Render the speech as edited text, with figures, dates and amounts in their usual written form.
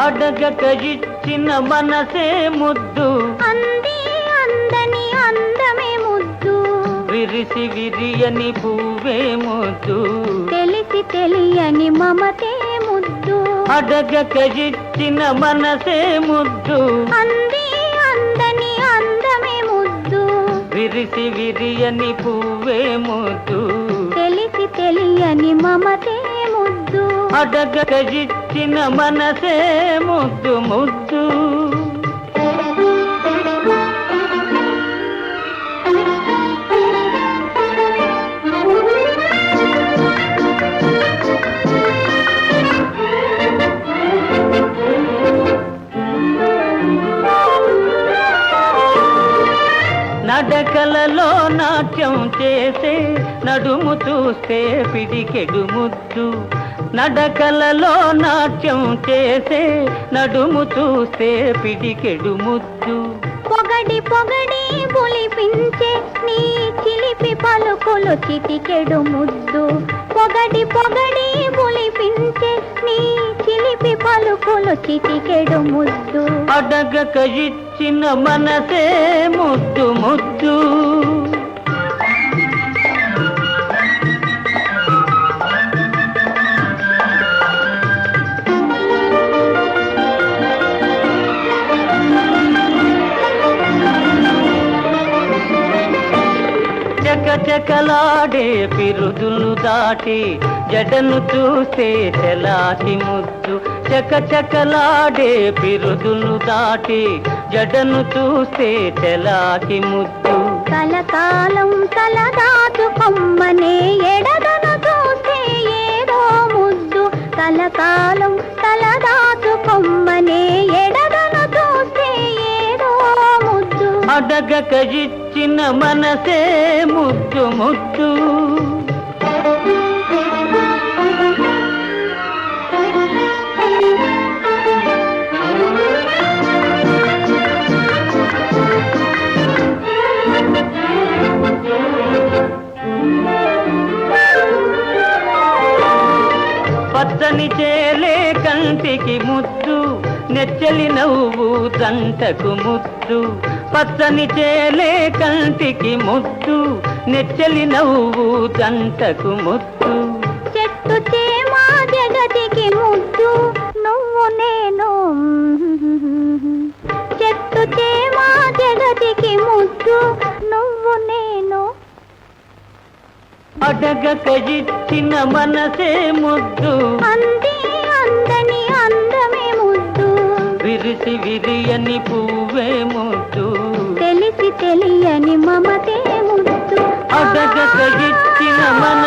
అడగక ఇచ్చిన మనసే ముద్దు, అంది అందని అందమే ముద్దు, విరిసి విరియని పువ్వే ముద్దు, తెలిసి తెలియని మమతే ముద్దు. అడగక ఇచ్చిన మనసే ముద్దు, అంది అందని అందమే ముద్దు, విరిసి విరియని పువ్వే ముద్దు, తెలిసి తెలియని మమతే ముద్దు. అడగక ఇచ్చిన మనసే ముద్దు ముద్దు. నడకలలో నాట్యం చేసే నడుము చూస్తే పిడికెడు ముద్దు, నడకలలో నాట్యం చేసే నడుము చూస్తే పిడికెడు ముద్దు. పొగడి పొగడి బొలిపించే నీ చిలిపి పలుకులు చిటికెడు ముద్దు, పొగడి పొగడి బొలిపించే నీ చిలిపి పలుకులు చిటికెడు ముద్దు. అడగక ఇచ్చిన మనసే ముద్దు ముద్దు. చకచకలాడే పిరుదులు దాటి జడను చూస్తే చెలాటి ముద్దు, చకచకలాడే పిరుదులు దాటి జడను చూస్తే చెలాటి ముద్దు. కలకాలం తలదాచుకొమ్మనే ఎడదను చూస్తే ఏదో ముద్దు, కలకాలం తలదాచుకొమ్మనే ఎడదను చూస్తే ఏదో ముద్దు. అడగక ఇచ్చిన మనసే ముద్దు ముద్దు. పచ్చని చేలే కంటికి ముద్దు, నెచ్చలి నవ్వు జంటకు ముద్దు, పచ్చని చేలే కంటికి ముద్దు, నెచ్చలి నవ్వు జంటకు ముద్దు. చెట్టు చేమా జగతికి ముద్దు, నువ్వు నేను, చెట్టు చేమా జగతికి ముద్దు, నువ్వు నేను. అడగక ఇచ్చిన మనసే ముద్దు, అంది అందని అందమే ముద్దు, విరిసి విరియని పువ్వే ముద్దు, తెలిసి తెలియని మమతే ముద్దు. అడగక ఇచ్చిన మన